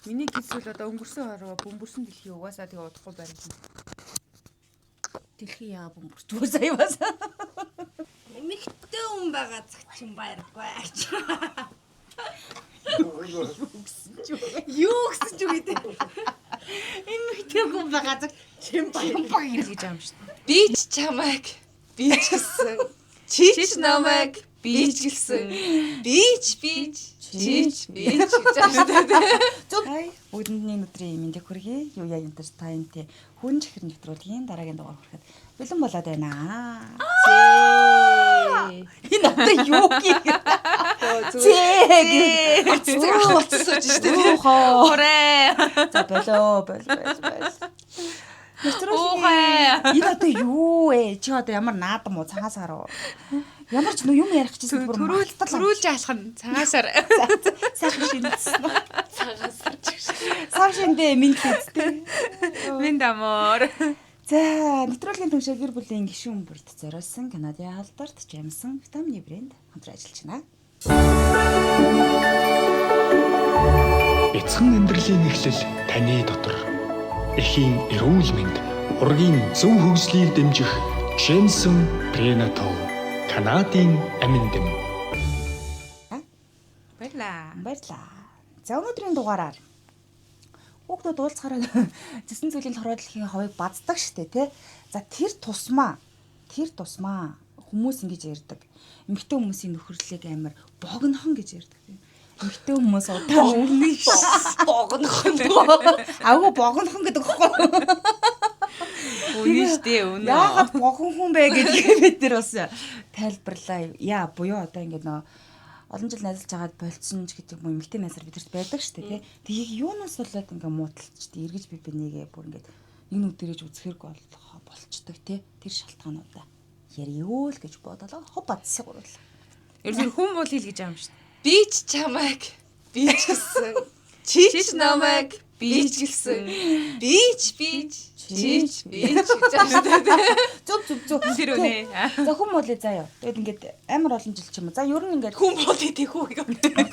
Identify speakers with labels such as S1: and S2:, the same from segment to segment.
S1: Миний гисэл одоо өнгөрсөн хороо бөмбөрсөн дэлхий угаасаа тэгээ удахгүй байна. Дэлхий яа бөмбөрч сая бас.
S2: Эмэгтэй хүн байгаа цагт чинь баяргүй аач. Юу гэсэн ч үгүй дээ. Эмэгтэй хүн байгаа цагт чинь баяр
S1: гэж аам шүү.
S2: би ч чамайг би ч гэсэн чи ч намайг би ч гэсэн би ч чи ч би ч гэж ааштай.
S3: Зөв. Бүгдний өдрийн мэндийг хүргэе. Юу яа юм дээр таанти хүн чихэр нэвтрүүлгийн дараагийн дугаар хүрэхэд бэлэн болоод байна. Энэ одоо юу гэх юм? Зээ.
S2: Цэцэг болчихсон шүү дээ.
S3: Хоорой. За болоо.
S2: Оохай.
S3: Энэ одоо юу вэ? Чи одоо ямар наадам уу цагаас гарав? Ямар ч юм ярих гэсэн бүр
S1: төрүүлж алах нь цагаасаар
S3: сайхан шинэсэн. Сар шиндээ минь хэвчтэй.
S1: минь дамор.
S3: За, нэвтрүүлгийн түншээ гэр бүлийн гишүүн бүрт зориулсан Канадын алдарт Jameson витамины брэнд хамтран ажиллаж байна.
S4: Эцэг амьдралын эхлэл таны дотор. Эхийн эрүүл мэнд, ургийн зөв хөгжлийг дэмжих Jameson Prenatal Канадын амин дэм.
S3: Баярлаа. За, өнөөдрийн дугаараар хүүхдүүд уулзахаараа зэсэн зүйлийн хороодлохын хавыг баддаг штэ тий. За тэр тусмаа хүмүүс ингэж ярьдаг. Эмэгтэй хүмүүсийн нөхөрлөлийг амар богинохон гэж ярьдаг тий. Эмэгтэй хүмүүс удаа
S2: Богнохон.
S3: агуу богинохон гэдэг хэвгүй.
S1: Үнэ штэ үнэ.
S3: Яагаад богинохон бэ гэдгийг бид нар бас тайлбарлаа. Яа буюу одоо ингэ нөө олон жил найзалж байгаад болцсон ч гэдэг юм эмэгтэй найзар бидэрт байдаг шүү дээ тий. Тийг юунаас болоод ингээ муудалцчихдээ эргэж би нэгээ бүр ингээ нэг нүдэрэж үзэхэрэг болцдог тий. Тэр шалтгаануудаа яриё л гэж бодлоо хоббадсыг гурлаа.
S1: Ерөөсөө хүн бол хэл гэж аам шүү.
S2: Би ч чамайг би ч гэсэн чи ч намайг би ч гэсэн би ч чи ч би ч гэж ааштай.
S3: Зөв.
S1: Тэр үнэ.
S3: За хүн болоо заяа. Тэгэд ингээд амар олон жил ч юм уу. За ер нь ингээд
S2: Хүн бол тийхүү гэх.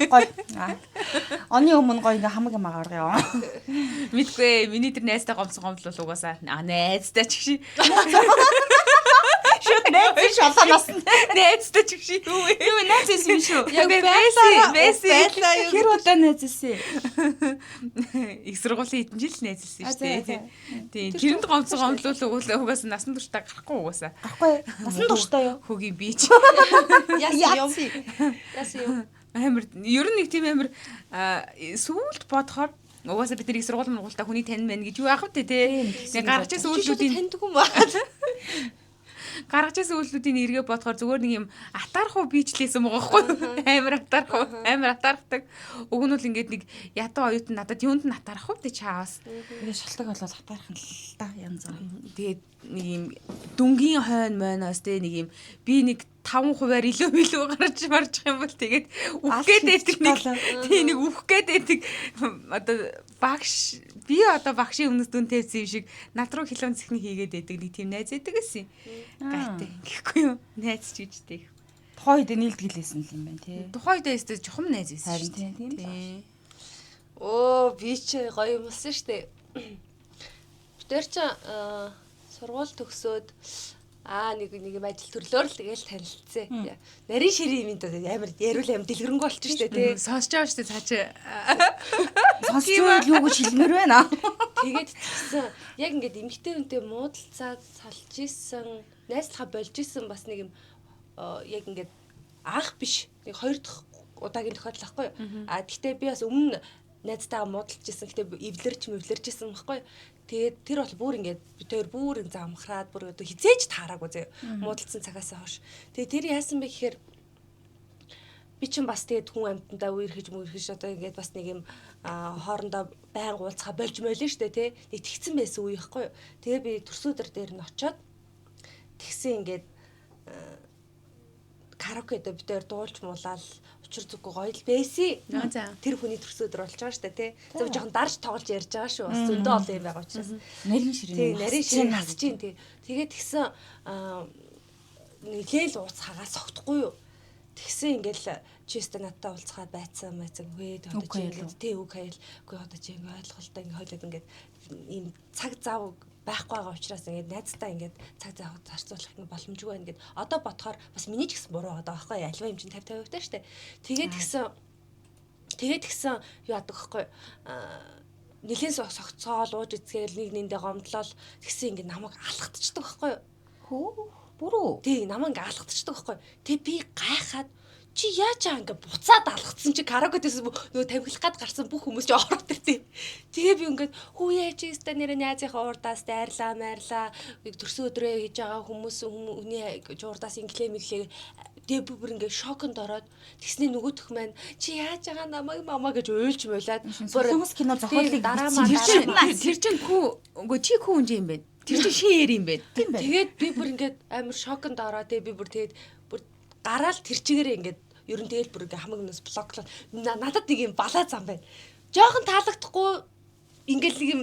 S3: гоё. Оны өмнө гоё ингээ хамаг юм агаргая.
S1: Мэдгүй миний тэр найзтай гомцол угаасаа найзтай ч гişи.
S3: Шүт найз шаланаас
S1: Найзтай ч гişи.
S3: юу найз юм шүү.
S2: Яг
S1: байсан.
S3: Хэр удаа найзсэн?
S1: Их сургуулийн хэдэн жил найзлсан шүү дээ. Тийм. Тэрэнд гомцол угаасаа насан туршдаа гарахгүй угаасаа.
S3: Гарахгүй. Насан турштай юу?
S1: Хөгийн бич.
S2: Яасан юм.
S1: Амар ер нь нэг тийм амар сүүлд бодохоор угаасаа бид нэг сургуулийн мургуултаа хүний тань мэн гэж юу аах вэ те. Нэг гарч ирсэн үйлдэлүүдийн
S2: таньдаг юм байна.
S1: гарч ирсэн үйлдэлүүдийн эргээ бодохоор зүгээр нэг юм атаархуу бичлээсэн байгаа байхгүй амар атаархдаг. Уг нь бол ингээд нэг ядуу оюутан надад юунд нь атаархав те чаавас.
S3: Тэгээ шалтгаан болол хатаархан л та янз бүр.
S1: Тэгээд нэг юм дүнгийн хойно мойноос те нэг юм би нэг 5% илүү гарч марчих юм бол тэгээд үхгээд байдаг нэг тийм нэг үхгээд байдаг одоо багш би одоо багшийн өмнөс дүн тавьсан юм шиг над руу хилэн цэхний хийгээд байдаг нэг тийм найз байдаг гэсэн. Гайтай гэхгүй юу найз ч гэжтэй.
S3: Тухайн үед нийлдгэлээсэн юм байна тий.
S1: Тухайн үед өстэй жухам найз байсан
S3: Харин
S1: шүү
S3: тийм л.
S1: дээ.
S2: Оо би ч гоё юм болсон штэ. Битэр чи сургууль төгсөөд нэг юм ажил төрлөөр л тэгэл танилцсан. Нарийн ширийн юм даа амар яриул аим дэлгэрэнгүй болчих штэ тий.
S1: Сонсож байгаа штэ цаашаа.
S3: Сонсч байвал юу гэж хэлмээр байна.
S2: Тэгээд тэгсэн яг ингээд эмэгтэй хүнтэй муудалцаад салж исэн, найзлахаа болж исэн бас нэг юм яг ингээд анх биш. Нэг хоёр дахь удаагийн тохиолдол байхгүй юу? Гэхдээ би бас өмнө найзтайгаа муудалж исэн. Гэтэ эвлэрч исэн байхгүй юу? Тэгээд тэр бол бүр ингээд битээр бүр замхраад бүр одоо хизээж таараагүй зөө муудалцсан цагаас хойш. Тэгээд тэр яасан бэ гэхээр би чинь бас тэгээд хүн амьтандаа үерхэж одоо ингээд бас нэг юм хоорондоо байнга уулзахаа болж мөйлөн штэ тий. Нэг тэгсэн байсан үе ихгүй юу. Тэгээ би төрсөдөр дээр нь очиод тэгсэн ингээд караокед битээр дуулж муулаад учир зүггүй гоё л байсан. Тэр хүний төрсөдөр болж байгаа штэ тий. Зөв жоохон дарж тоглож ярьж байгаа шүү. Бас зөндөө олон юм байгаа учраас.
S3: Нарийн ширээ.
S2: Тий, нарийн ширээ хасж ийн тий. Тэгээд тэгсэн нэгэл ууц хагаас согтохгүй юу. Тэгсэн ингээл чи өстө надтай уулзахаа байцсан үгүй одоо чи ингээд тий үг хаял үгүй одоо чи ингээд ойлголтоо ингээд хойлоод ингээд ийм цаг зав байхгүй байгаа учраас ингээд найзтай ингээд цаг зав зарцуулах юм боломжгүй байна гэд одоо бодохоор бас миний ч гэсэн буруу байгаа байхгүй альва юм чинь 50-50 таа штэ тэгээд гисэн юу яадаг байхгүй нэлээд согцоол ууж эцгээл нэг нэндээ гомдлол тэгсэн ингээд намайг алхатчихдаг байхгүй
S3: Хөө бүрөө.
S2: тий намайг ингээд алхатчихдаг байхгүй тэг би гайхаад чи яаж ингээ буцаад алгацсан чи караокетэс нөгөө тамхилах гад гарсан бүх хүмүүс чи ороод ирсэн. Тэгээ би ингээд хүү яаж ийстэ нэр найзынхаа урдаас дайрлаа төрсөн өдрөө хийж байгаа хүмүүс үний урдаас инглээ мэглээ тэгээ би бүр ингээ шоконд ороод тэгсний нөгөөх маань чи яаж байгаа намайг мамаа гэж уйлж муулаад
S3: бүр кино зохиолыг
S2: дараа
S1: тэр чин үгүй чи хүн юм бэ? Тэр чин шиэр юм бэ?
S3: тийм байх.
S2: тэгээд би бүр ингээд амар шоконд ороод тэгээ би бүр тэгээд бүр гараал тэр чигээрээ ингээд ер нь тэгэл бүр ингээ хамаг нүс блоклоо надад нэг юм балаа зам байна. Жохон таалагдахгүй ингээл нэг юм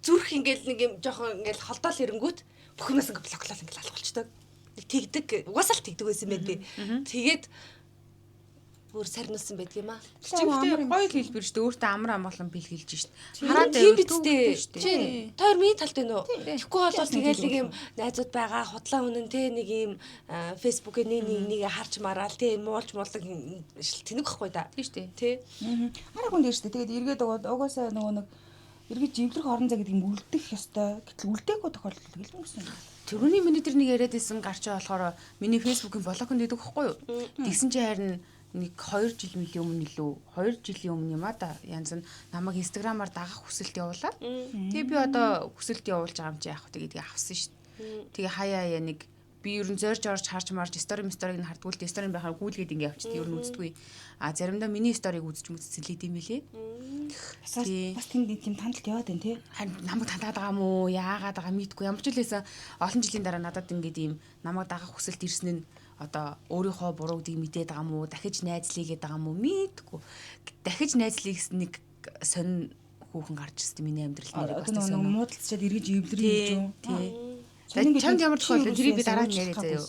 S2: зүрх ингээл нэг юм жохон ингээл холдоол ирэнгүүт бүх юмс ингээ блоклол ингээл алга болчдөг. Нэг тэгдэг угаасаа л тэгдэг байсан байх би. Тэгээд бүр сарнуулсан байдаг юм аа.
S1: Чигтээ гоё л хэлбэр шүү дээ. Өөртөө амар амгалан бэлгэлж шүү дээ.
S2: Хараад тийм бидтэй. Чи тоор миний талд байна уу? Тэгэхгүй бол тэгэл нэг юм найзууд байгаа худлаа үнэн те нэг юм фэйсбүүкээ нэг харж мараал те муулж муулдаг тэнэг байхгүй да.
S1: Тийм шүү дээ.
S2: Тэ.
S3: Арга хүн дээр шүү дээ. Тэгээд эргээд угаасаа нөгөө нэг эргээд живлэх орон зай гэдэг юм үлдэх ёстой. Гэтэл үлдээгүй тохиолдол хэлсэн гэсэн юм.
S1: Төрөний миний тэр нэг яриад исэн гарчаа болохоор миний фэйсбүүкийн блоконд идэг байхгүй юу? Тэгсэн чи харин нэг 2 жил мөлийн өмнө илүү 2 жилийн өмнө юм а да янз нь намайг инстаграмаар дагах хүсэлт явуулаад тэгээ би одоо хүсэлт явуулж байгаа юм чи яах вэ тэгээд авсан шүү дээ. Тэгээ хаяа нэг би ер нь зорж орж харж марж сториг нь хардгуул сториг байхаар гүйлгээд ингэ явчихдаг ер нь үздэггүй. А заримдаа миний сториг үзэж мүцэлээд юм билээ.
S3: Бас тийм тандалт яваад байна тий.
S1: Харин намайг тандаад байгаа юм уу? Яагаад байгаа мэдгүй. Ямар ч үлээсэн олон жилийн дараа надад ингээд ийм намайг дагах хүсэлт ирсэн нь одоо өөрийнхөө буруудыг мэдээд байгаа мó дахиж найзлийгээд байгаа мó мэдгүй. Дахиж найзлийгс нэг сонин хүүхэн гарч ирсэн миний амьдрал нэрийг бас сонин
S3: муудалцаад эргэж эвлэрээ гэж юу.
S1: Тий. Чамд ямар тохиолдол тэрийг би дараа нь яриа заяа.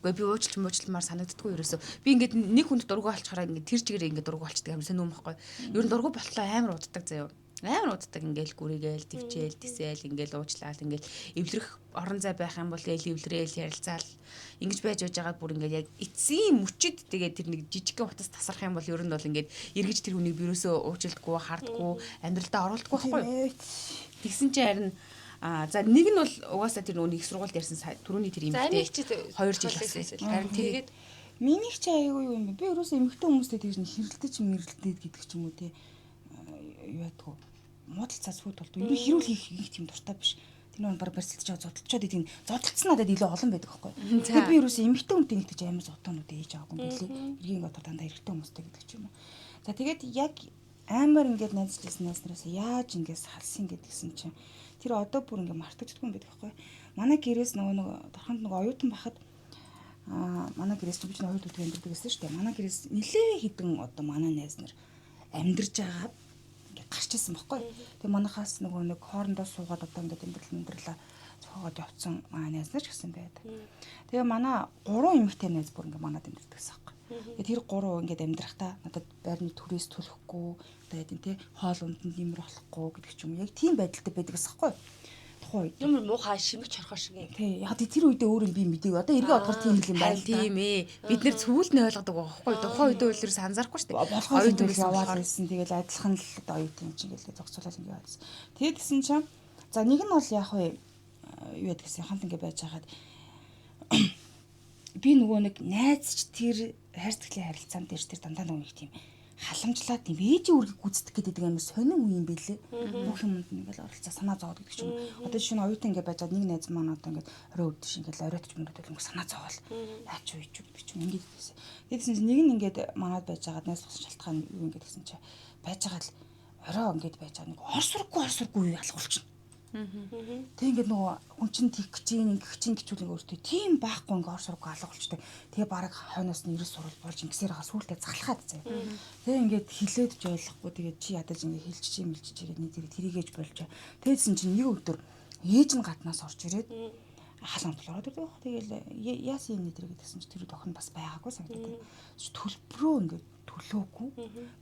S1: Гэхдээ би уучлалмаар санагддаггүй ерөөсөө. Би ингээд нэг хүнд дургу олчхаараа ингээд тэр чигээр ингээд дургу олчдаг юм сонин юм байхгүй. Ер нь дургу болтлоо амар уддаг заяа. Амар уддаг ингээл гүрийгээл төвчээл тисээл ингээл уучлаал ингээл эвлэрэх орон зай байх юм бол гээл эвлэрээл ярилцаал ингэж байж байгаа бүр ингээд яг эцсийн мөчөд тэгээд тэр нэг жижигхэн утас тасрах юм бол ер нь бол ингээд эргэж тэр хүнийг бирөөсөө уучлдаггүй хардггүй амьдралдаа оруулдаггүй байхгүй. Тэгсэн чинь харин за нэг нь бол угаасаа тэр нөгөө их сургуульд ярьсан түрүүний тэр эмэгтэй 2 жил болсон. Харин тэгээд
S3: минийх чи аягүй юу юм бэ? Би ерөөсөө эмэгтэй хүмүүстэй тэгж хэрэлдэж мэрэлдээд гэдэг ч юм уу те юу ядгүй муудалцаа сүйд болд. Ер нь хэрүүл хийх тийм дуртай биш. Тэр нэг баг барьцалж байгаа зодтолчод тийм зодтолцсон надад илүү олон байдаг байхгүй. Тэгээд би ерөөсөө эмэгтэй хүнтэй нэгтгэж амар зодтоонууд ээж байгаагүй юм билээ. Эргийн бодор дандаа эрэгтэй хүмүүстэй гэдэг ч юм уу. За тэгээд яг амар ингээд найзлсан найзнараас яаж ингээд салсан гэдгсэн чинь тэр одоо бүр ингээд мартагддаггүй юм байдаг байхгүй. Манай гэрээс нөгөө дарханд нөгөө оюутан байхад манай гэрээс ч оюут үтгэн амьддаг гэсэн шүү дээ. Манай гэрээс нэлээ хідэн одоо манай найз нар амьдарч байгаа гарч ирсэн баггүй. Тэгээ манахаас нөгөө нэг хоорондоо суугаад одоо ингээд амьдралаа цоогоод явцсан найз нар ч гэсэн байдаг. Тэгээ манай 3 эмэгтэй найз бүр ингээд манад амьдардаг гэсэн баггүй. Тэгээ тэр 3 ингээд амьдрахтаа надад байрны төрөөс төлөхгүй одоо яа тийм хоол унданд нэмэр болохгүй гэдэг ч юм. Яг тийм байдалтай байдаг гэсэн баггүй.
S2: Юм муухай шимэг чорхоо шиг юм.
S3: Тий. Яг тэр үедээ өөрөө би мэдээгүй. Одоо эргээ бодохоор тийм юм байна.
S1: Тийм ээ. Бид нэр цүгэлт нь ойлгодог байхгүй. Тухайн үедээ бол ерөөс анзаарахгүй шүү дээ.
S3: Оюутан яваад ирсэн. Тэгэл адилхан л одоо оюутан юм чинь гэлээ зогсоолол ингэ яваадсан. Тэгээд гисэн чинь за нэг нь бол яг юу яд гэсэн хамт ингэ байж хагаад би нөгөө нэг найзч тэр хайрцагтлын харилцаан дээр тэр дандаа нөгөө нэг тийм халамжлаад тийм ээжийн үргийг гүйцэтгэх гэдэг амар сонин үе юм байлээ. Бүх юмд ингээл оролцоо санаа зовоод гэдэг ч юм. Одоо жишээ нь оюутан ингээ байжгаад нэг найз маань одоо ингээ орой өдөж ингээл оройтч мөрөд ингээ санаа зовоол. Яач юу гэж гэдэг ч юм ингээд гэсэн. Тэгсэн чинь нэг нь ингээд манад байжгаад найзлах шалтгаан юу ингээд гэсэн чи байжгаад л орой ингээд байжгаа нэг орсургүй алгуулчихна. Тэг ингээд нөгөө хүн чинь тих гэчүүл өөртөө тийм байхгүй ингээ орсургүй алгуулчихдаг. Тэгээ бараг хойноос нь 90 сурал болж ингэсээр байгаа сүултээ залхаад заяа. Тэг ингээд хилээд ч ойлгохгүй тэгээд чи ядаж ингээ хилчиж мэлчиж ирээд нэг тэрийгээж болж. Тэгсэн чинь нэг өдөр ээж нь гаднаас орж ирээд халуун толгойд ирдэг. Тэгээл яасан юм нэ тэр гэдгсэн чи тэр охин бас байгаагүй санагдаад. Төлбөрөө ингээд төлөөгүй.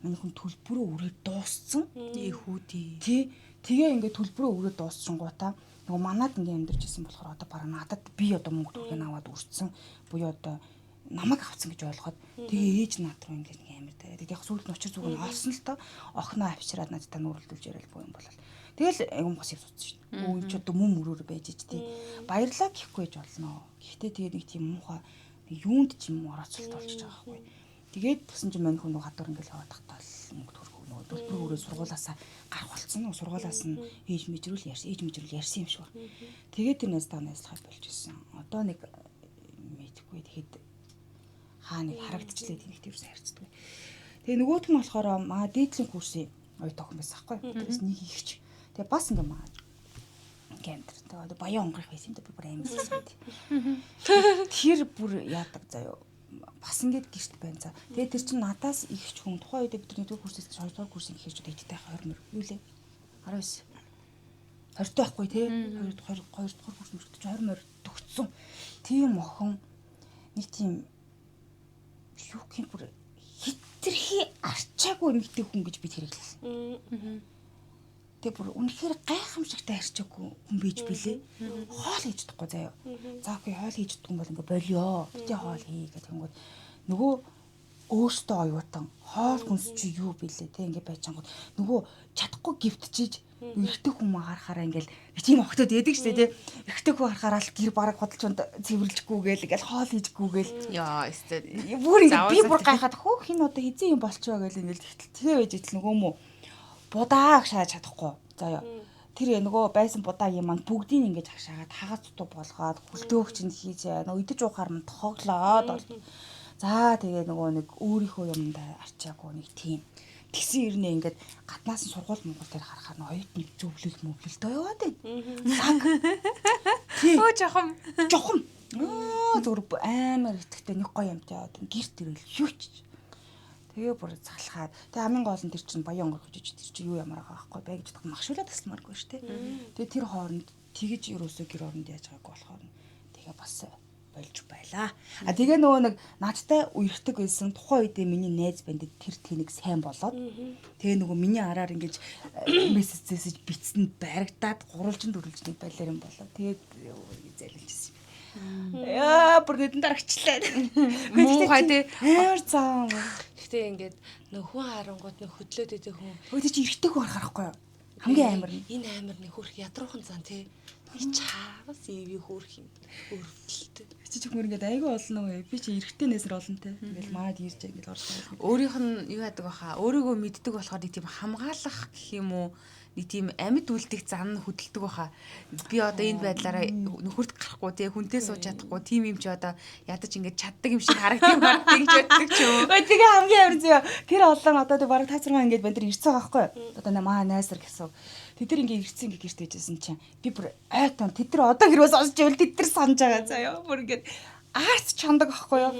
S3: Манай хүн төлбөрөө өрөөд дууссан.
S1: Хүүдий.
S3: Тий. Тэгээ ингээд төлбөрөө өрөөд дуусчихгоотаа нөгөө манад ингээд амьдарч исэн болохоор одоо бараа надад би одоо мөнгө төгрөг аваад үрцсэн. Буюу одоо намайг авцсан гэж ойлгоод тэгээ ээж над руу ингээд нэг амар дээр. Тэгээд яг сүүлд нь очир зүг нь олсон л доо. Охноо авчираад надад нүрэлдүүлж яриад буй юм болол. Тэгэл юм гос явцсан шин. Өө чи одоо мөн мөрөөр байж ич тий. Баярлаа гэхгүй гэж болно. Гэхдээ тэгээд нэг тийм муухай юунд ч юм орооцолт болчихж байгаа байхгүй. Тэгээд тэгсэн чинь мань хүн гадуур ингээл яваад тахтал мөнгө төрхөө нөгөө төлбөр өрөө сургуулаасаа гарах болсон. Нөгөө сургуулаас нь ээж мэдрүүл ярьсан юм шиг байна. Тэгээд тэр найзтайгаас болж ирсэн. Одоо нэг мэдхгүй тэгэхэд хаа нэг харагдчихлаа тийм их тэрс харьцдаг. Тэгээ нөгөөх нь болохоор маа дээдлийн курсын оюут охин байсан байхгүй. Тэрээс нэг ихч. Тэгээ бас ингээ маа гэмтэр. Тэгээ баян онгорх байсан юм да би бүр амьдсан. Тэр бүр яадаг заяа. Бас ингээд гэрт байна за. Тэгээ тэр чинь надаас ихч хүн тухайн үед бидний төв курсээс 2 дугаар курсын ихэрчүүд эдтэй 20 юу лээ 19 20 байхгүй тий 2 дугаар курс мөрөд 20 морь төгссөн. Тийм охин нэг тийм юу гэх юм бүр хитрхи арчаагүй эмэгтэй хүн гэж бид хэрэглэсэн. Тэгээ бүр үнэхээр гайхамшигтай арчаагүй хүн байж билээ. Хоол хийж чадахгүй заяа. За окей хоол хийж чадахгүй бол ингээ болио. Битээ хоол хий гэх юм бол нөгөө өөртөө оюутан хоол хүнс чи юу билээ те ингээ байж ангууд нөгөө чадахгүй гівтчиж эрэгтэй хүмүүс харахаараа ингээл тийм охтод яадаг штэ те эрэгтэй хүн харахаараа л гэр бараг хөдөлчөнд цэвэрлжгүйгээл ингээл хоол хийжгүйгээл
S1: Яа өстэй.
S3: бүр ингээ би бүр гайхаад хөөх хин одоо хизээ юм болчоо гэл ингээл тэгээ байж идэл нөгөө мө будааг шааж чадахгүй заяа тэр нөгөө байсан будаа юм маань бүгдийг ингэж хашаагаад хагас тутуу болгоод хүлтэөгч нь хийж нөгөө идэж уухаар мань тохоглоод за тэгээ нөгөө нэг өөрийнхөө юмдаа арчаагүй нэг тийм тэгсэн ирнэ ингээд гаднаас нь сургууль Монгол дээр харахаар нь оюутны зөвлөл мөвлөлтөө яваад байна.
S1: Өө жохом.
S3: Зүгээр амар итгэвтэй нэг гоё юмтай яваад гэрт ирэл юуч. Тэгээ бүр залхаад. Тэгээ хамгийн гол нь тэр чинь баян онгор гэж тэр чинь юу ямар байгаа байхгүй бай гэж бодох махшуулаад тасмааргүй шүү дээ. Тэгээ тэр хооронд тэгэж ерөөсөө гэр оронд яаж байгаагүй болохоор тэгээ бас болж байлаа. А тэгээ нөгөө нэг наадтай үерхдэг байсан тухайн үедээ миний найз банд тэр тэнэг сайн болоод тэгээ нөгөө миний араар ингэж мессежээс битсэнд баригдаад гурвалжинд үргэлжлэх байлаар юм болоо. Тэгээд зайлуулжсэн. Яа бүр хэдэн дарагчлаа.
S1: Муухай тий.
S3: Амар цаам.
S2: Гэхдээ ингээд нөхөн харангууд нөх хөдлөөд идэх хүн.
S3: Өөдөө чи эргэдэг хүн харахгүй юу? Хамгийн амар нь.
S2: Энэ амар нэг хөрх ядруухан зан тий. Чаас ивэ хөрх юм. Өрөвдөлтөд.
S3: Чи ч хүмүүс ингээд айгүй олон уу. Би чи эргэтэй нээсэр олон те. Ингээл маад ирж ингээд орсон.
S1: Өөрийнх нь юу яадаг баха. Өөрийгөө мэддэг болохоор нэг тийм хамгаалах гэх юм уу нэг тийм амьд үлдэх зан хөдөлдөг баха. Би одоо энэ байдлаараа нөхөрт гарахгүй те хүнтэй сууж чадахгүй тийм юм чи одоо ядаж ингээд чаддаг юм шиг харагддаг гэж боддог ч юм.
S3: Ой тэгээ хамгийн амар зөө. Тэр олон одоо тэг бараг тацраа ингээд банд ирцээ байгаа байхгүй. Одоо маа найсар гэсэн. Тэд нар ингээд ирцэн ингээд гэрт ээжсэн чинь би бүр айтон тэд нар одоо хэрвээ сонсч ивэл тэд нар санаж байгаа заяа. Бүр ингээд арц чандаг байхгүй юу?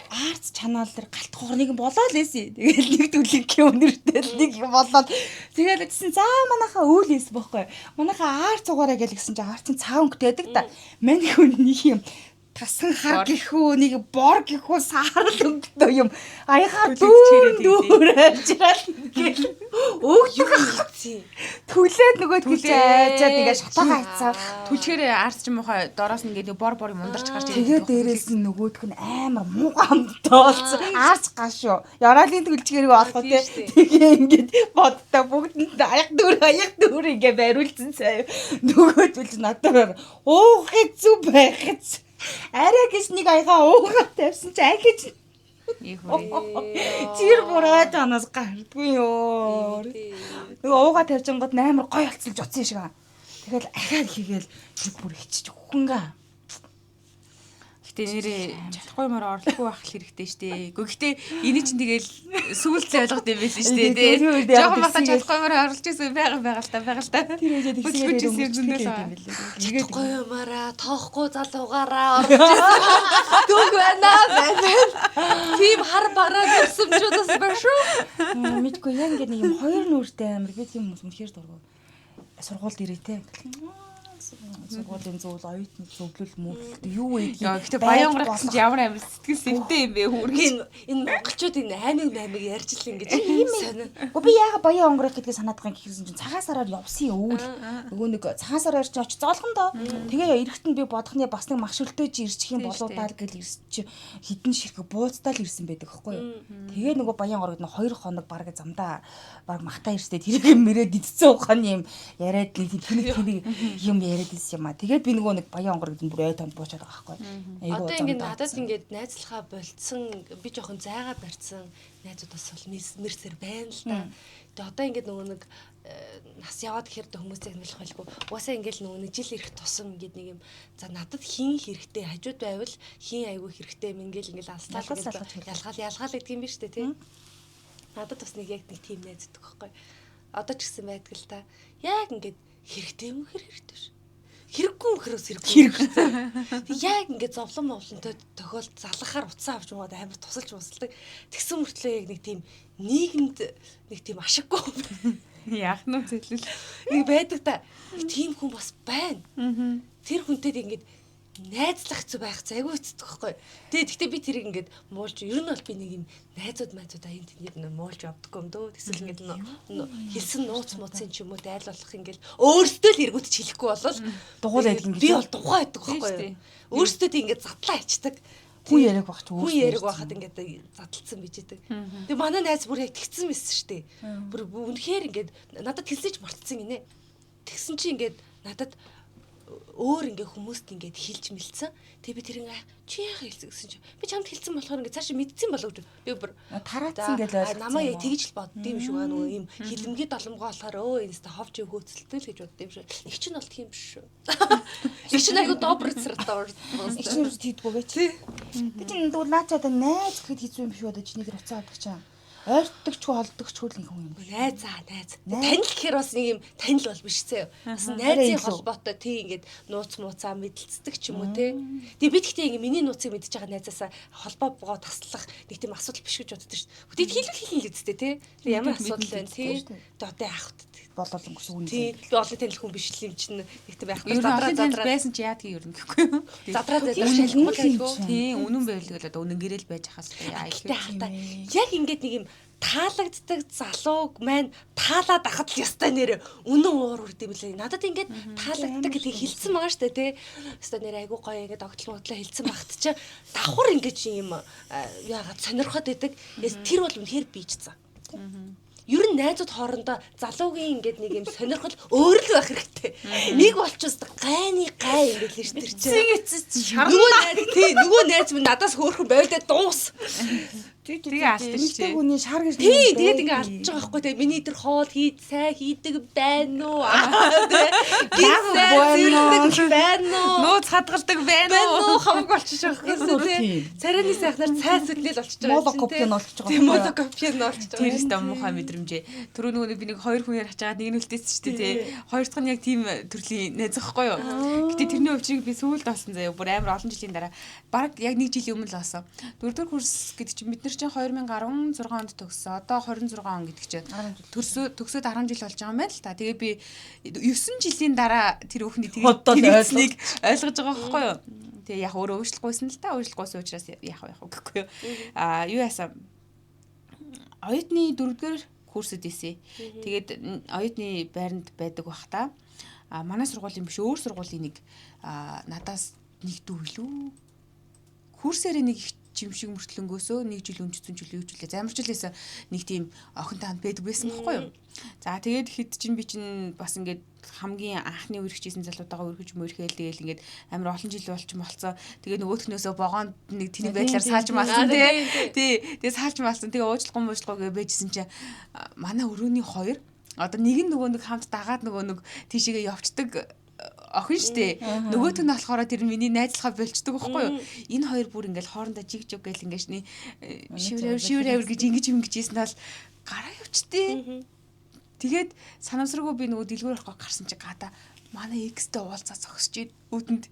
S3: Арц чанаал дээр галт хуурныг болоод лээсэн. Тэгэл нэг төлөв өнөртэй нэг болоод тэгэл гэсэн за манайхаа үйл хийсэн байхгүй. Манайхаа арц угаараа гэлгсэн чинь арцын цаав өнгөтэй байдаг да. Мань хүн нэг юм тасхан хар гэхүү нэг бор гэхүү саарл өнгөтэй юм. Аяхаар дүүр ажрал гэл өөх
S2: тий.
S3: түлээд нөгөө тийч айжаад ингээ шатаага хайцаа.
S1: Түлхээр арц ч муухай дороос нь ингээ бор мундарч гарч
S3: тэгээд дээрээс нь нөгөөдг нь амар муугай амтаалцсан. Арц гашуу. Яраалын түлчгэрийг олох тий. Тэгээ ингээд бодтой бүгдэнд аяг дүүр ингээ бариулсан цаа. Нөгөө түлч надаар уухыг зүг байхц. Арай гэж нэг аяга уугаад тавьсан чи аль гэж чир бураад анаас гардгүй ёо. Нөгөө уугаа тавьжангууд амар гоё болцолж утсан шиг аа. Тэгэл ахаад хийгээл бүр хичиж хөнгөө.
S1: Гэтэ нэрээ чадахгүй юмар орлохгүй байх хэрэгтэй штэ. Гэхдээ эний чинь тэгэл сүүлдээ ойлгох юм байсан штэ тий. Жохон бата чадахгүй юмар орлож ирсэн байгаа л та.
S3: Тэр үедээ тэгсээр
S2: чадахгүй юмараа тоохгүй залуугаараа орж ирсэн. Дүг байна. Тийм хар бараа дурсамжуудаас байна шүү.
S3: Мэдгүй яг ингэ нэг юм хоёр нүртэй амир би тийм хүмүүс үнэхээр дургу. Сургуульд ирээ те. Сургуулийн зөвл оюутны зөвлөл мөрөлт юу гэдгийг.
S1: Гэхдээ баян онгорох гэсэн чи ямар амар сэтгэл сэвтэй юм бэ хүүргийн.
S2: Энэ монголчууд энэ аймаг ярьж л ингэж сонир.
S3: Би яага баян онгорох гэдгийг санаад байгаа юм гэхсэн чинь цагаан сараар явсан өвөл. Нөгөө нэг цагаан сараар ч очиж зоолгондоо. Тэгээ эрэхт нь би бодохны бас нэг мах шөлтөөж ирчих юм болоодаа л гэж ирсэн чи хідэн ширхэг бууцтаа л ирсэн байдаг байхгүй юу. Тэгээ нөгөө баян онгорог нь 2 хоног бараг замдаа баг махтаа ирстэй тэрийг мөрөөд идсэн ухааны юм яриад нэг тэр юм яриад ирсэн юм а. Тэгээд би нөгөө нэг баян онгорог нь бүр ой тонд буучаад байгаа байхгүй.
S2: Одоо ингээд надад ингээд найзлахаа болцсон би жоохон зайгаа барьсан найзуудаас бол нэрсэр байна л да. Тэгээ одоо ингээд нөгөө нэг нас яваад гэхээр хүмүүс загнуулах байлгүй. Угаасаа ингээд нөгөө нэг жил ирэх тусам ингээд нэг юм за надад хин хэрэгтэй хажууд байвал хин айгүй хэрэгтэй юм ингээд ялгаал гэдэг юм биш үү те. Надад бас нэг яг нэг тийм найздаг байхгүй. Одоо ч гэсэн байдаг л та. Яг ингээд хэрэгтэй юм хэрэгтэй ш. Хэрэггүй мөхрөөс хэрэггүй. Яг ингээд зовлон мовлонтой тохиолд залгахаар уцаа авч яваад амар тусалж мусалдаг. Тэгсэн мөртлөө яг нэг тийм нийгэмд нэг тийм ашиггүй.
S1: Яах нь зэлэл.
S2: Нэг байдаг та. Тийм хүн бас байна. Тэр хүнтэй ингээд найзлах зү байх зайгүй хэцдэг байхгүй. Тэгтээ би тэрийг ингээд муулж ер нь бол би нэг юм найзууд аян тэнд муулж авдаггүй юм дөө. Тэсэл ингээд хэлсэн нууц мууцын ч юм уу дайл болох ингээд өөртөө л эргүүтч хэлэхгүй болол
S3: дугуйлаад ингээд
S2: би бол дугаа байдаг байхгүй. Өөртөө тийм ингээд задлаа ичдэг.
S3: Хүн яриаг багч
S2: хүн яриаг байхад ингээд задлцсан биж идэг. Тэгээ манай найз бүр яг тэгсэн мэс штэ. Бүр үнэхээр ингээд надад хэлсэж мартцсан гинэ. Тэгсэн чи ингээд надад өөр ингээ хүмүүст ингээд хилж мэлцэн. Тэгээ би тэр ингээ чи яах хэлсэн гэсэн чи би чамд хэлсэн болохоор ингээ цааш мэдсэн болов гэж би бүр
S3: тараацсан гэж ойлгосон.
S2: Намаа яг тэгж л бодд юм шүү аа нөгөө юм хилэмгээ доломгоо болохоор инста ховж хөөцөлтэй л гэж бодд юм шүү. Их ч нь бол тийм биш шүү. Их ч айгу добр цэртаа.
S3: Их ч нь тийдгүү вэ чи. Би чинь дүү наачаад найз гэхэд хийцүү юм шүү одоо чиний тэр уцаа авдаг чам. Ойртогчгүй холдогчгүй л нэг хүн юм.
S2: Найз. Танил гэхээр бас нэг юм танил бол биш зэ. Бас найзын холбоотой тий ингээд нууц мууцаа мэдлцдэг ч юм уу тий. Тэгээ би тэгтээ ингээ миний нууцыг мэдчихэж байгаа найзаасаа холбоо таслах нэг тийм асуудал биш гэж боддог шүү дээ. Тэгэд хэлэн л үсттэй тий. Ямар асуудал байна тий. Тэгээ одоо яах вэ?
S3: Болоолонгүй шүү үнэ.
S2: Тий. Би олон танил хүн биш л юм чинь нэг тийм байхгүй.
S1: Задраа байсан чи яадгийг ер нь гэхгүй юу?
S2: Задраа шалахгүй.
S1: Тий, үнэн байвал одоо үнэн гэрэл байж хаас яа их.
S2: Яг ингээд нэг юм таалагддаг залууг маань таалаад ахад л ястай нэр үнэн уур үрд юм лээ. Надад ингээд таалагддаг гэдгийг хэлсэн байгаа штэ тий. Ястай нэр айгуу гоё ингээд огтлон мотлоо хэлсэн багт чи давхар ингээд юм яагаад сонирхоод идэг. Тэр бол үнэхээр бийжцсан. Ер нь найзууд хоорондоо залуугийн ингээд нэг юм сонирхол өөр л байх хэрэгтэй. Нэг болчихсон гай ингээд ирчэрч. Нөгөө найз минь надаас хөөрхөн байвдаа дуус.
S1: Тэгээ алдсан чи.
S3: Хүний шар гэж.
S2: Тий, тэгээд ингээ алдчих байгаа байхгүй те. Миний тэр хоол сайн хийдэг байна уу? Байна уу?
S1: Нууц хадгалдаг байна уу?
S2: Хамаг болчих жоохгүйсэн те. Царайны сайхнаар цай сүдлэл болчих
S3: Моло
S2: байгаа
S3: копи нь олчих байгаа.
S2: Тийм моло копи нь олчих байгаа.
S1: Тэрээс дам муухай мэдрэмжээ. Түрүү нөгөө би нэг 2 хүн ярих чагаад нэг нь үлдээсэн шүү дээ тий. Хоёр дахь нь яг тийм төрлийн найз ахгүй юу? Гэтэ тэрний өвчийг би сүүлд олсон заяа. Бүр амар олон жилийн дараа баг яг 1 жилийн өмнө л олсон. 4-р курс гэдэг чинь бид нар чинь 2016 онд төгссөн. Одоо 26 он гэдэг чинь төгсөөд 10 жил болж байгаа юм байна л та. Тэгээ би 9 жилийн дараа тэр бүхний тэгснэг ойлгож байгаа байхгүй юу? Тэгээ яг өөрөө өөрчлөхгүйсэн л та. Өөрчлөхгүйсэн учраас яах вэ гэхгүй юу? Юу яасан? Оюутны 4-р курсэд ийсэн. Тэгээд оюутны байранд байдаг бах та. Манай сургуулийн биш өөр сургуулийн нэг надаас нэг дүүлүү. Курсээрээ нэг жимшиг мөртлөнгөөсөө 1 жил өнжсөн жил юу ч үлээ замарчлээсэн нэг тийм охин таанд байдаг байсан байхгүй юу. За тэгээд хэд чинь би чинь бас ингээд хамгийн анхны үргэжсэн залуутайгаа үргэж мөрхөөл тэгээл ингээд амар олон жил болцсон. Тэгээ нөгөөтгнөөсөө вагонд нэг тэний байдлаар саалж малсан тий. Тэгээ саалж малсан. Тэгээ уучлахгүй байжсэн чинь манай өрөөний 2 одоо нэг нь нөгөө нэг хамт дагаад нөгөө нэг тийшээгээ явцдаг охин штэ. Нөгөөт нь болохоор тэр миний найзлахаа болчдөг байхгүй юу? Энэ хоёр бүр ингээл хоорондоо жиг гээл ингээшний шивэр гэж ингэж ийсэн бол гараа явчтээ. Тэгээд санамсаргүй би нөгөө дэлгүүр авах гарсан чи гадаа манай экстэй уулзаа зогсож үүдэнд.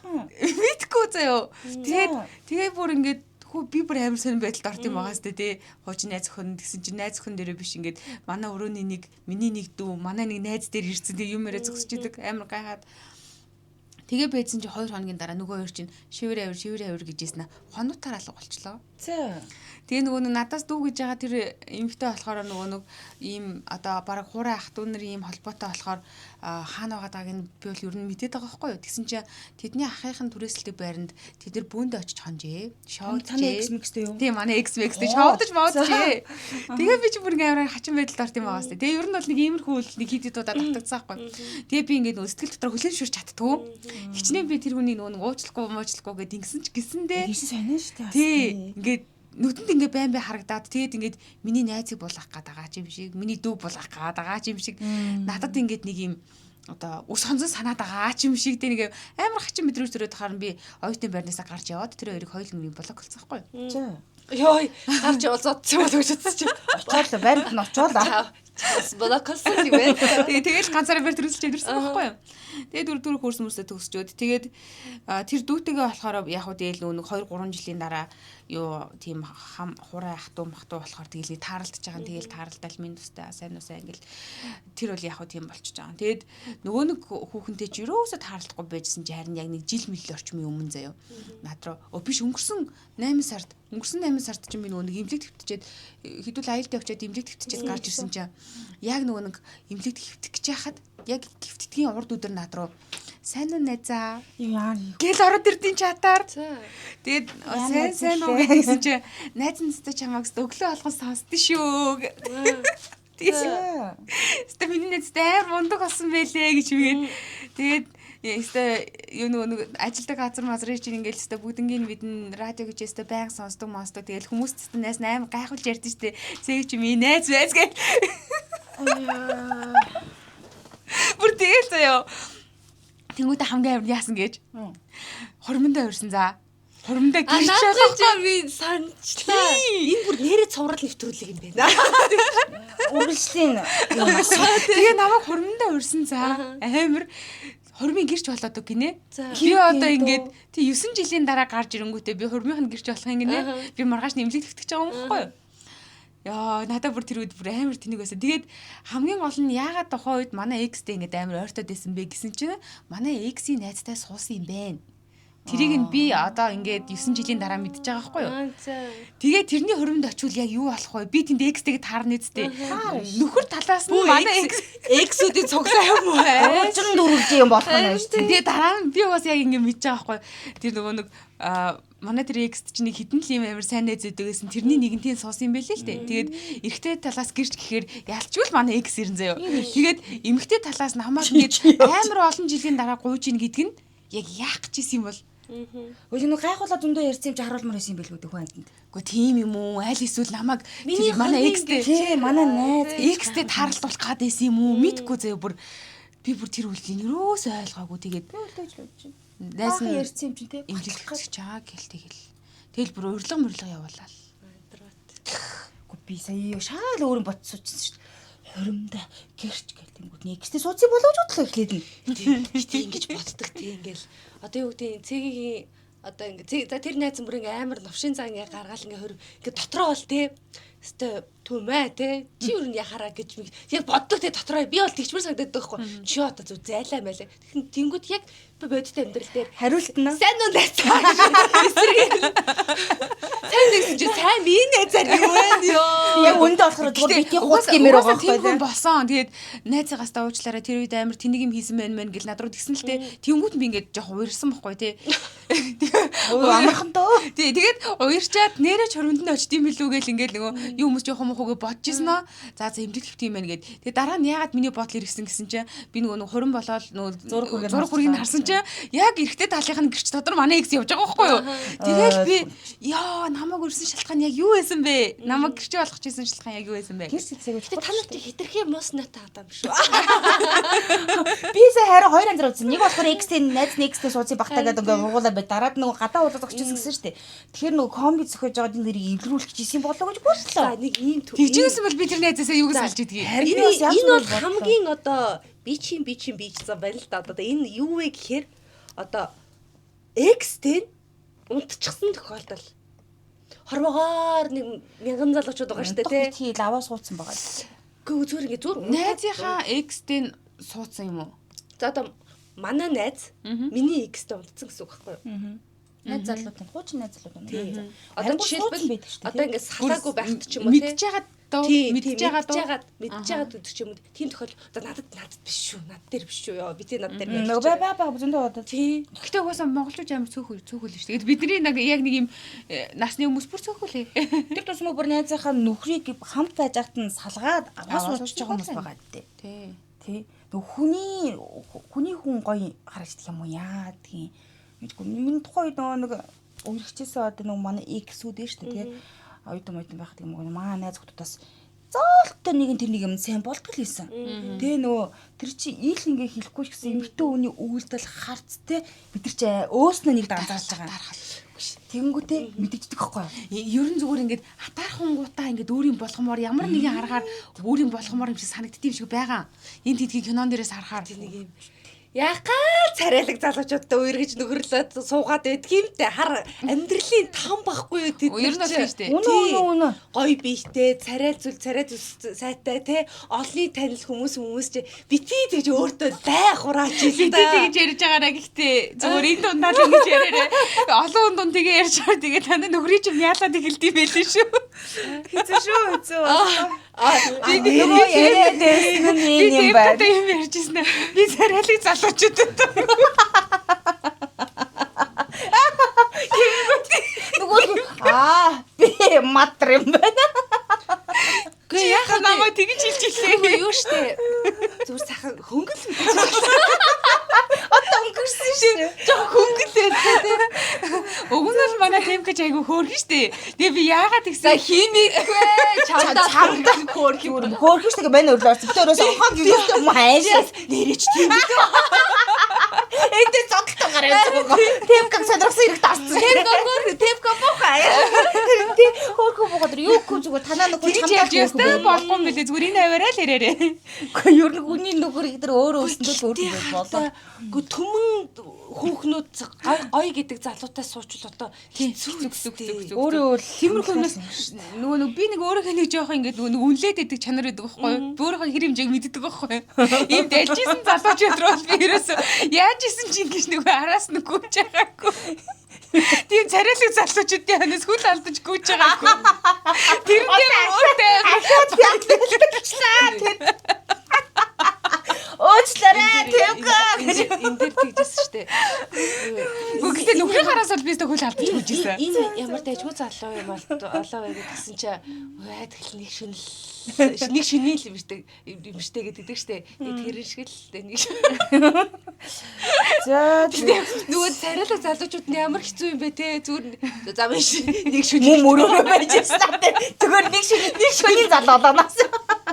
S1: Мэдгүй заяо. Тэгээд бүр ингээд хөө би бүр амар сонир байдалд орд юм байгаа сте тий. Хуучин найз охин гэсэн чинь найз охин дээрээ биш ингээд манай өрөөний нэг миний нэг дүү манай нэг найз дээр ирсэн тий юм яриа зогсож идэг амар гайхаад. Тэгээ байдсан чи 2 хоногийн дараа нөгөө хоёр чинь шивэр авир гэжсэн хонотаар алга болчлоо.
S3: За.
S1: Тэгээ нөгөө нэг надаас дүү гэж байгаа тэр эмэгтэй болохоор нөгөө нэг ийм одоо бараг хураа ах дүү нар ийм холбоотой болохоор хаана байгааг нь би бол ер нь мэдээд байгаа байхгүй юу. Тэгсэн чинь тэдний ахыхын түрээсэлтэй байранд тэд нар бөөндө очиж хонжээ.
S3: Шоудчээ. X-мixтэй юу?
S1: Тийм манай X-mixтэй шоудаж модчээ. Тэгээ би чи бүр ингээм хачин байдалд орт юм байгаа сте. Тэгээ ер нь бол нэг иймэрхүү үйл нэг хэд удаа татагдсан байхгүй. Тэгээ би ингээд нөгөө сэтгэл дотор хүлэн шүрч чаддгүй. Хичнээн би тэр хүний нөгөө уучлахгүй гэд ингэсэн ч гисэндээ.
S3: Тийш сонио штэ.
S1: Тий ингээд нүдэнд ингээ байн харагдаад тэгээд ингээд миний найзыг булгах гээд байгаа ч юм шиг миний дүү булгах гээд байгаа ч юм шиг надад ингээд нэг юм одоо ус хонзон санаад байгаа ч юм шиг тэ нэг амар хачин мэдрэмж төрөөд харан би оюутны байрнаасаа гарч яваад тэр хоёрыг хоёулын блок болсон байхгүй.
S3: За.
S2: Йой гарч яваад ч юм уу гэж бодчих.
S3: Очоод байранд нь очоод
S2: блоксон тийм ээ.
S1: Тэгээд ганцаараа бэр төрүүлж ирсэн байхгүй юу. Тэгээд дөрөв курс мөрсө төгсчөөд тэгээд тэр дүүтэйгээ болохоор яг хөө дээл нэг 2 3 жилийн дараа юу тийм хураа ах トゥ болохоор тэгээл тааралдаж байгаа. Тэгээл тааралдаал минь тустай сайн уу сайн ингээл тэр бол яг хөө тийм болчихж байгаа. Тэгээд нөгөө нэг хүүхэнтэй ч юусоо тааралдахгүй байжсэн чи харин яг нэг жил мэл орчмын өмнө заяа. Наад руу биш өнгөрсөн 8 сард чинь би нөгөө нэг имлэг твтчихэд хэдүүл аюултай очиад имлэг твтчихэд гарч ирсэн чинь яг нөгөө нэг имлэг твтэх гэж яхад яг гифтдгийн урд өдөр над руу сайн уу найзаа гэл ороод ирдийн чатаар. Тэгээд сайн уу гэсэн чи найз настай чамайг өглөө алган сонсдоо шүү. Тэгээд миний найзтай амар мундаг болсон байлээ гэж үгээд тэгээд юу нэг ажилдаг газар чинь ингээл өстой бүгднгийн мэдэн радио гэж өстой байнга сонсдог монсдог тэгэл хүмүүс өстой найз амар гайхуулж ярьдэн штэ цэг чи минь найз байц гэх. Бүр тэгэл заяа. Тэнгүүтээ хамгийн амар яасан гэж. Хормондоо өрсөн за. Хормондоо гэрчээ
S2: би санчлаа. Энэ бүр нэрээ цуврал нэвтрүүлэг юм байна.
S3: Үргэлжлийн
S1: тэгээ намайг хормондоо өрсөн за. Амар хормын гэрч болоод үг гинэ. Би одоо ингээд тий 9 жилийн дараа гарч ирэнгүүтээ би хормынх нь гэрч болох юм гинэ. Би маргааш нэмлэг төвтөж байгаа юм байхгүй юу? Яа, надад бүр тэр үед бүр амар тэнэг байсан. Тэгээд хамгийн гол нь яагаад тохоо үед манай X-тэй ингээд амар ойртоод байсан бэ гэсэн чинь манай X-ийн найзтай суусан юм байна. Тэрийг нь би одоо ингээд 9 жилийн дараа мэдчихэж байгаа байхгүй юу? Тэгээд тэрний хөрөмд очивол яг юу болох вэ? Би тэнд X-тэйг таарна үсттэй. Нөхөр талаас нь манай
S2: X-үүдийн цуглаа юм уу?
S3: Уучран дөрвөлж юм болох нь шүү дээ.
S1: Тэгээд дараа нь би бас яг ингээд мэдчихэж байгаа байхгүй юу? Тэр нөгөө нэг манай тэр X чинь нэг хитэн л юм амар сайн найз өгдөгсэн тэрний нэгэнтийн суусан юм байлээ л дээ. Тэгээд эрэгтэй талаас гэрч гэхээр ялчгүй манай X ирэн заяа. Тэгээд эмэгтэй талаас намайг ингээд амар олон жилийн дараа гуйж ийн гэдг нь яг яах гэж исэн юм бол
S3: Үгүй нэг гайхуулаад зөндөө ярьсан юм чи харуулмаар байсан юм билгүй дээ хүн амтнд.
S1: Үгүй тийм юм уу? Айл эсвэл намайг манай X-тэй
S3: тий манай найз
S1: X-тэй тааралдуулах гад байсан юм уу? Мэдгүй заяа бүр би бүр тэр үйлдэл нэрөөс ойлгоогүй тэгээд
S3: үлдээж болж байна.
S1: найз нь
S3: ярьсан юм чи тий
S1: имлэг гэж чаа гэл тэгэл бүр урилга явуулаа.
S3: Үгүй би сая шаал өөрön ботсуучихсан шүү дээ. Хоримда гэрч гэл тэнгууд нэгстэй суудсан болооч бодлоо эхлээд нь.
S2: Тийм ингэж боддог тийм ингээл одоо юу гэдэг цэгийн одоо ингээ тэр найз бүр ингээ амар новшин цаа ингээ гаргаал ингээ хөр ингээ дотроо бол тий өстой түмээ тий чи юу нэг яхараа гэж яг боддог тий дотроо би бол тэгчмэр санагдаад байхгүй чи одоо зү зайлаа мэлээ тэгэхээр тэнгууд яг бодиттой амьдрал дээр
S3: хариулт нь
S2: сайн уу найзаа эсрэг сайн нэгсэн чи сайн минь найзаа юу вэ ёо
S3: яг үндэ болохоор зүгээр бити хууц гэмээр байгаа
S1: байхгүй тийм болсон тэгээд найзаагаас уучлаарай тэр үед амар тэнийг юм хийсэн байна гэл над руу тэгсэн л тий тэнгууд би ингээд жоохон уурсан байхгүй тий
S3: амархан дөө
S1: тэгээд уурчаад нэрэж хөрөнд нь очд юм билүү гэл ингээд нөгөө юу хүмүүс жоохон мохоогоо бодчихсон аа за эмдэгт хэвт юм байна гэд тэгээд дараа нь яагаад миний бодол ирсэн гэсэн чинь би нөгөө хөрөн болоод нөгөө зураг хүргийг харсан чинь яг эрэгтэй талынх нь гэрч дотор манай X явж байгаа байхгүй юу тэгээд би яа намайг өрсөн шалтгаан яг юу байсан бэ намайг гэрч болгох гэсэн шалтгаан яг юу байсан бэ
S3: гэрч хэсэг
S2: та нарт хитрхи мууснаатай адам шүү
S3: би сая хараа хоёр анзаар үзсэн нэг болохоор X-тэй найз X-тэй суудсан багтаа гэдэг ингээ ургуулаа бай дараад нөгөө гадаа уулаад зогчихсон гэсэн шүү дээ тэгэхээр нөгөө комби зөхөж байгаа энэ нэрийг эвлэрүүлэх гэж исэн болоо гэж бодлоо
S2: нэг ийм
S1: тэгжсэн бол би тэр найзаасаа юу гэж салж идгийг
S2: энэ бол хамгийн одоо би чинь зам байна л да одоо энэ юу вэ гэхээр одоо X-тэй унтчихсан тохиолдол Хормогоор нэг мянган залуучууд байгаа шүү дээ
S3: тий лаваа суудсан байгаа.
S2: Гүү зүгээр ингээ зүгээр.
S1: Найзынхаа экстэй суудсан юм уу?
S2: За одоо манай найз миний экстэй унтсан гэсэн үг байхгүй юу?
S3: Найз залууд хуучин найз залууд.
S2: Тийм. Одоо жишээлбэл одоо ингээ салаагүй байхад ч юм уу
S1: мэдж байгаа доо
S2: мэдж байгаа гэдэг ч юм уу. Тийм тохиол одоо надад биш шүү. Над дээр биш шүү. Яа би тий над дээр биш.
S3: Баа зөндөө одоо.
S2: Тий.
S1: Гэхдээ угаасаа монголчууд амар цөөхөл шүү. Тэгээд бидний яг нэг юм насны хүмүүс бүр цөөхөл.
S3: Тэр тусмаа бүр найзынхаа нөхрийг хамт байж хат нь салгаад аваас уучж байгаа хүмүүс байгаа дээ. Тий. Хүний хүн гоё харагддаг юм уу яа гэдгийг мэдгүй. Миний тухайн үед нэг үргэлжчээсээ одоо нэг манай эксүүд дээ шүү дээ тий. Оюутан байхад юм уу маа найз хүмүүсээс зоолтой нэг тэр нэг юм сайн болтгол хийсэн. Тэгээ нөгөө тэр чи ил ингээ хэлэхгүй ч гэсэн эмэгтэй хүний үйлдэл харц те бид нар чи өөснөө нэг данзаалж байгаа. Тэнгүүтээ мэдэгддэг байхгүй юу?
S1: Ер нь зүгээр ингээд хатаархунгуудаа ингээд өөрийн болгомоор ямар нэгэн аргаар өөрийн болгомоор юм шиг санагддığım шиг байгаа. Энд тэдгийн кинон дээрээс харахаар
S2: нэг юм яагаад царайлаг залуучуудтай үергэж нөхөрлөөд суугаад байдаг юм те хар амьдралын там байхгүй юу тэд
S1: ер нь бол тийм шүү дээ.
S3: Үнэ
S2: гоё биетэй царай зүйл сайтай те олны танил хүмүүс чи битий гэж өөртөө дай хураач
S1: битий тэгж ярьж байгаараа гэхдээ зүгээр энэ дундаа л ингэж яриараа олон дунд тэгээ ярьж байгаа тэгээ таны нөхрий чинь яалаад эхэлдэв байлээ шүү.
S3: хэцүү шүү.
S1: Би нөгөө яриад юм байна. Би юм ярьжсэн. Би царайлаг залуучуудад
S3: би матр юм байна.
S1: Гэ яхаа намайг тэгж хэлчихлээ.
S2: Юу штэ. Зүгээр сайхан хөнгөл үү.
S3: Одоо өнгөрсөн шүү.
S1: Жоо хөнгөлээ тий. Уг нь л манай темкэж айгу хөөрхөн штэ. Тэгээ би яагаад тэгсэн
S2: химиквэ чамдаа
S3: хөөрхөн штэ байна өрлөөс. Битээрээс ухаан гүйтэй юм хайш.
S2: нэрэж тийм.
S3: Энд зодтолтой гараад. Темкаг сонирхсан хэрэг таарсан.
S2: Темка бохаа.
S3: Тий хөөрхөн бохоо юу гоо зүгээр танаа нөхөр
S1: чамдаа болохгүй юм билээ. Зүгээр энэ аваарай л яриарэ.
S3: Гэхдээ ер нь хүний нөхөр ихтер өөрөө өснөд өөр болоо.
S2: Гү түмэн хүүхнүүд гоё гэдэг залуутай суучвал одоо
S1: хэцүү.
S3: Өөрөө
S1: тиймэрхүү юмнаас нөгөө би нэг өөрийнхөө нэг жоох ингээд нөгөө үнлээд идэг чанар байдаг байхгүй юу? Өөрийнхөө хэр хэмжээг мэддэг байхгүй юу? Ийм дэлжсэн залууч өдрөө би ерөөсөө яаж исэн чи ингэж нөгөө араас нь гүйж байгаагүй. Тийм царайлаг залуучуудын ханаас хүл алдаж гүйж байгаагүй. Тэрнээ өөртөө
S3: ахаад яаглалчлаа. Өөчлөрөө Темка
S2: энэ дээр тэгжсэн штэ.
S1: Гэхдээ нөхрийн хараас бол би зөвхөн алдаж гүйжсэн.
S2: Энэ ямар дайжгүй залуу юм олоо вэ гэдгсэн чи тэгэл нэг шиний л юм штэ гэдэг штэ. Тэр шиг л нэг.
S3: За
S2: нөгөө царайлаг залуучууд нь ямар хэцүү юм бэ те зүгээр за биш нэг шиний
S3: мөрөөрөө байж байсан надад. Зүгээр нэг шиний залуу болоноос.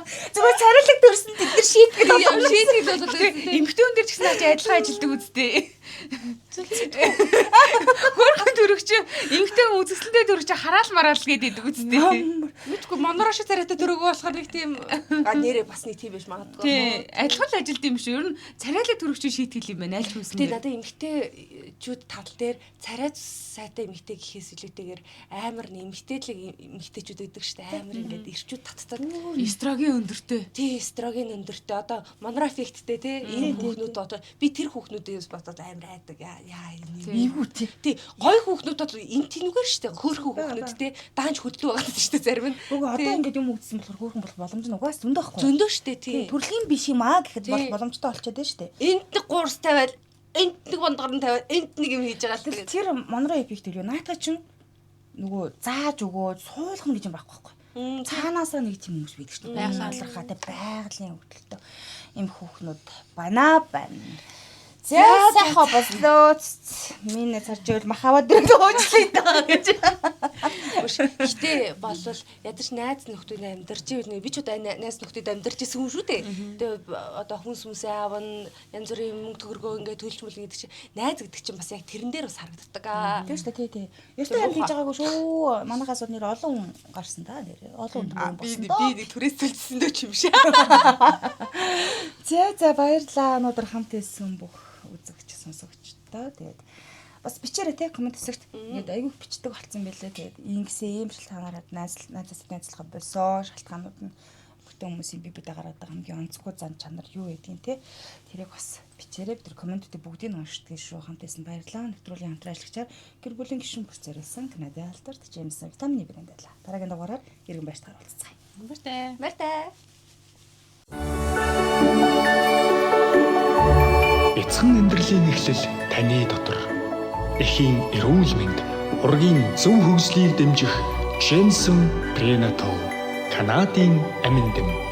S3: Зүгээр царайлаг төрсөн тэд нар шийтгэл
S2: юм шийтгэл болоод
S1: эмхтэн дээр ч гэсэн адилхан ажилдаг үстэй. Хөрхөн төрөгч эмхтэн үзэсгэлэнтэй төрөгч хараал мараал гэдэг үстэй.
S2: мэдгүй монорош царайтай төрөгөө болохоор нэг тийм нэрээ бас нэг тийм биш магадгүй.
S1: Тий, адилхан л ажилд юм шүү. Ер нь царайлаг төрөгч шийтгэл юм байна. Аль ч үсэн.
S2: Тэгээ надад эмхтэйчүүд тал дээр царай сайтай эмхтэй гэхээс илүүтэйгээр амар эмхтэйчүүд өгдөг штэ амар ингээд ирчүүд татдаг.
S1: Эстроген өндөртэй.
S2: Тий, эстроген өндөртэй. Одоо монорофекттэй тий энэ хүүхнүүд одоо би тэр хүүхнүүдээс бодоод амар айдаг. Яа
S3: эвгүй тий.
S2: Тий, гоё хүүхнүүд бол энэ тэнүүгээр штэ хөөрхөн хүүхнүүд тий даанч хөдлөө байгаа штэ зарим нь.
S3: Үгүй одоо ингээд юм өгсөн болохоор хөөрхөн болох боломж нь угаас зөндөө байхгүй.
S2: Зөндөө штэ тий.
S3: Төрөлхийн биш юм аа гэхэд бол боломжтой болчиход байна штэ.
S2: Энд нэг гуурс тавиал энд нэг бондгор нь тавиал энд нэг юм хийж байгаа л
S3: тэр монро эффект үү наатаа чинь нөгөө зааж өгөөд суулгах гэж юм байхгүй. Цаанаасаа нэг тийм хүмүүс байдаг шүү дээ. Байгалахаатай байгалийн хөдөлтөө им хүүхнүүд байна. За сайхан боллоо. Миний царж ивэл махаваад дөрөөлөж байгаа гэж.
S2: Гэтэ болвол ядаж найз нөхдөд амьдарч ивэл би ч удаа найз нөхдөд амьдарч исэн хүн шүү дээ. Тэгээ одоо хүмүүсээ аавн янз бүрийн мөнгө төгрөгөө ингээд төлж мөл гэдэг чинь найз гэдэг чинь бас яг тэрэн дээр бас харагддаг аа.
S3: Тийм шүү дээ тий. Ёстой юм хийж байгаагүй шүү. Манайхаас нэр олон хүн гарсан да нэр. Олон хүн болсон доо.
S2: Би нэг түрээс төлсөн дөө ч юм шиг.
S3: За баярлалаа. Өнөөдөр хамт хэлсэн бүх үзэгч сонсогчдоо тэгээд бас бичээрэй те коммент хэсэгт. Ингээд айгүй бичдэг болсон байлээ. Тэгээд ингэсэн ийм шалтгаанаараа найзлахаа болсоо шалтгаанууд нь бүтэн хүмүүсийн бие биедээ гараад байгаа хамгийн онцгой зан чанар юу гэдгийг те тэрийг бас бичээрэй. Бид комментуудыг бүгдийг нь уншдаг шүү. Хамтайсан баярлалаа. Нэвтрүүлгийн хамтран ажиллагчаар гэр бүлийн гишүүн бүр зориулсан Канадын алдарт Джеймсон витамины брэнд байлаа. Дараагийн дугаараар иргэн байртаар уулзцгаая.
S1: Баяртай.
S2: Баяртай.
S4: Эцэг амьдралын эхлэл таны дотор. Эхийн эрүүл мэнд, ургийн зөв хөгжлийг дэмжих Джеймсон Prenatal Канадын амин дэм.